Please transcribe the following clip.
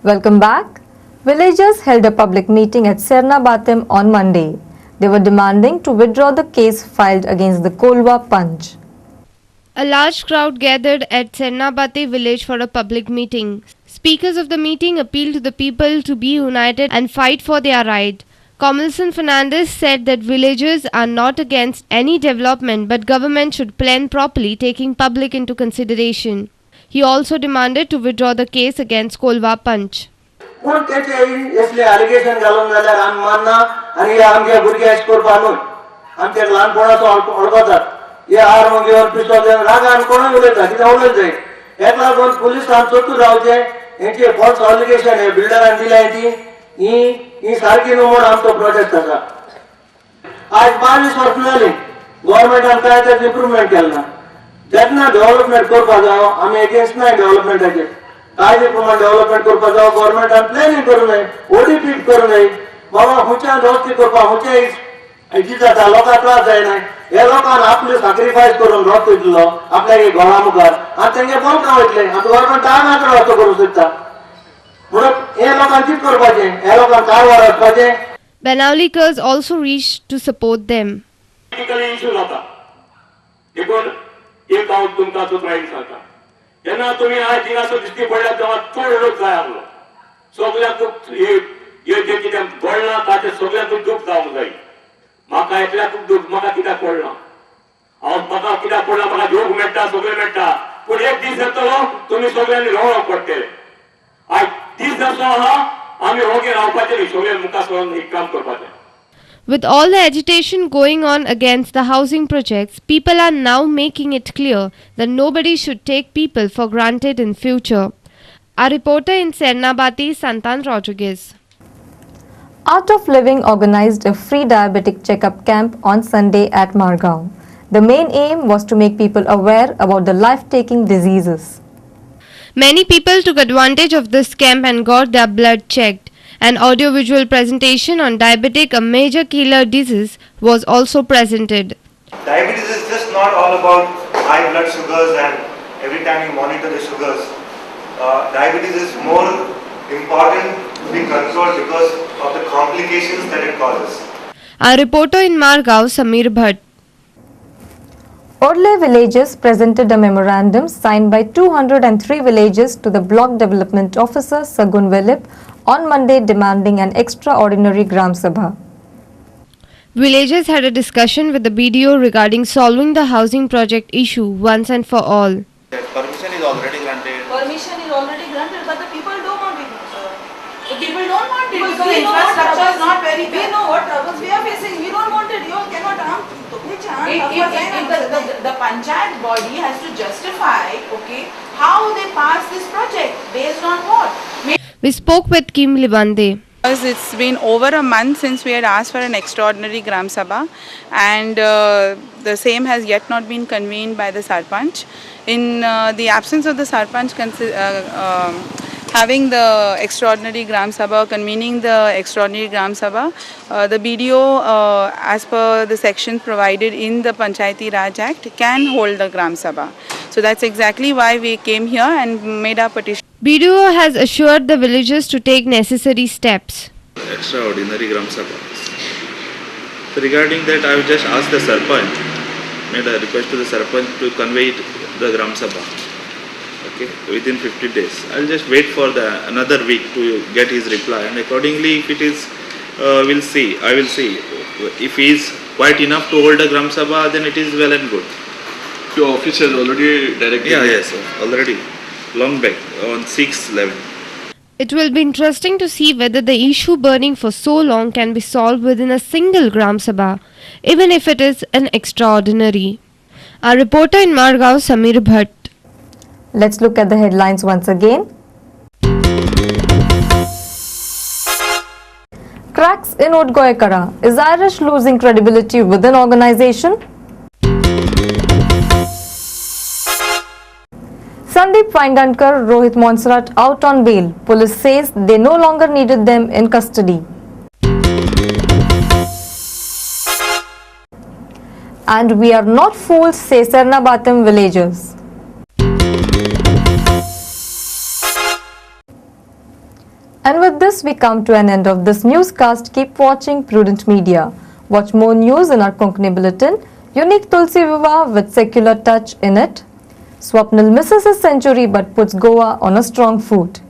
Welcome back. Villagers held a public meeting at Sernabatim on Monday. They were demanding to withdraw the case filed against the Kolwa Panch. A large crowd gathered at Sernabati village for a public meeting. Speakers of the meeting appealed to the people to be united and fight for their right. Comilson Fernandez said that villagers are not against any development, but government should plan properly, taking public into consideration. He also demanded to withdraw the case against Kolwa Panch. पूण तेचे असले allegation घालून जाल्यार आमी मानना आनी आमगे भुरगे अशें करपा न्हू आमचे ल्हानपणाचो अडकतात हे आर्म घेवन पिस्तोल घेवन रागान कोणूय उलयता कितें उलयत जाय हेका लागून पुलिसान चतूर रावचे हेंचे फॉल्स एलिगेशन हे बिल्डरान दिल्या ही सारकी न्हू म्हूण आमचो प्रोजेक्ट आसा आज 22 वर्सां जालीं गव्हर्मेंटान कांय तर इम्प्रुवमेंट केलें ना जेन्ना डेव्हलपमेंट करपा जाय आमी एगेन्स्ट नाय डेव्हलपमेंटाचेर कायदे प्रमाण डेव्हलपमेंट करपा जाय गव्हर्मेंटान प्लॅनिंग करूं नये ओडीपी करूं नये बाबा हुंच्यान रस्ते करपा हुंचे हेची जाता लोकांक त्रास जायना हे लोकांन आपले सॅक्रिफायस करून रस्तो दिलो आपल्या घरा मुखार आनी तेंगे बंद वयतले आतां गव्हर्मेंट टायमार रस्तो करूंक सोदता म्हणून हे लोकांक कितें करपाचें हे लोकांक कारवार वचपाचें. Banaulikers also reached to support them. Issue जाता देखून एक हांव तुमकां चुकरायन सांगता जेन्ना तुमी आज दिनाचो दिश्टी पडल्या तेव्हा चड लोक जाय आसलो सगळ्यांक हे जे कितें घडलां ताचें सगळ्यांक दूख जावंक जाय म्हाका एकल्याक दूख म्हाका कित्याक पडलां म्हाका कित्याक पडलां म्हाका जेवंक मेळटा सगळें मेळटा पूण एक दीस येतलो तुमी सगळ्यांनी रावंक पडटलें आज दीस जसो आहा आमी ओगे रावपाचें न्ही सगळें मुखार सरून एक काम करपाचें. With all the agitation going on against the housing projects, people are now making it clear that nobody should take people for granted in future. Our reporter in Sernabati, Santan Rodriguez. Art of Living organized a free diabetic checkup camp on Sunday at Margao. The main aim was to make people aware about the life-taking diseases. Many people took advantage of this camp and got their blood checked. An audiovisual presentation on diabetic, a major killer disease, was also presented. Diabetes is just not all about high blood sugars and every time you monitor the sugars. Diabetes is more important to be controlled because of the complications that it causes. Our reporter in Margao, Samir Bhatt. Odle villages presented a memorandum signed by 203 villages to the Block Development Officer Sagun Velip on Monday demanding an extraordinary Gram Sabha. Villagers had a discussion with the BDO regarding solving the housing project issue once and for all. Permission is already granted. Permission is already granted, but the people don't want it. The people don't want it because the infrastructure is not very We know what troubles we are facing. We don't want it. You cannot harm. The panchayat body has to justify, okay, how they pass this project based on what. We spoke with Kim Libande. It's been over a month since we had asked for an extraordinary Gram Sabha, and the same has yet not been convened by the Sarpanch. In the absence of the Sarpanch having the extraordinary Gram Sabha, convening the extraordinary Gram Sabha, the BDO, as per the section provided in the Panchayati Raj Act, can hold the Gram Sabha. So that's exactly why we came here and made our petition. BDO has assured the villagers to take necessary steps. Extraordinary Gram Sabha. So regarding that, I will just ask the Sarpanch, made a request to the Sarpanch to convey the Gram Sabha. Okay, within 50 days. I will just wait for another week to get his reply, and accordingly, if it is, we'll see. I will see. If he is quite enough to hold a Gram Sabha, then it is well and good. Your office has already directed? Yeah, yes, sir. Already. Long back, on 6/11. It will be interesting to see whether the issue burning for so long can be solved within a single Gram Sabha, even if it is an extraordinary. Our reporter in Margao, Samir Bhatt. Let's look at the headlines once again. Cracks in Udgoekara. Is Irish losing credibility within organization? Sandeep Vaingankar, Rohit Monserrat out on bail. Police says they no longer needed them in custody. And we are not fools, say Sernabatim villagers. And with this, we come to an end of this newscast. Keep watching Prudent Media. Watch more news in our Konkani Bulletin. Unique Tulsi Vivah with secular touch in it. Swapnil misses his century but puts Goa on a strong foot.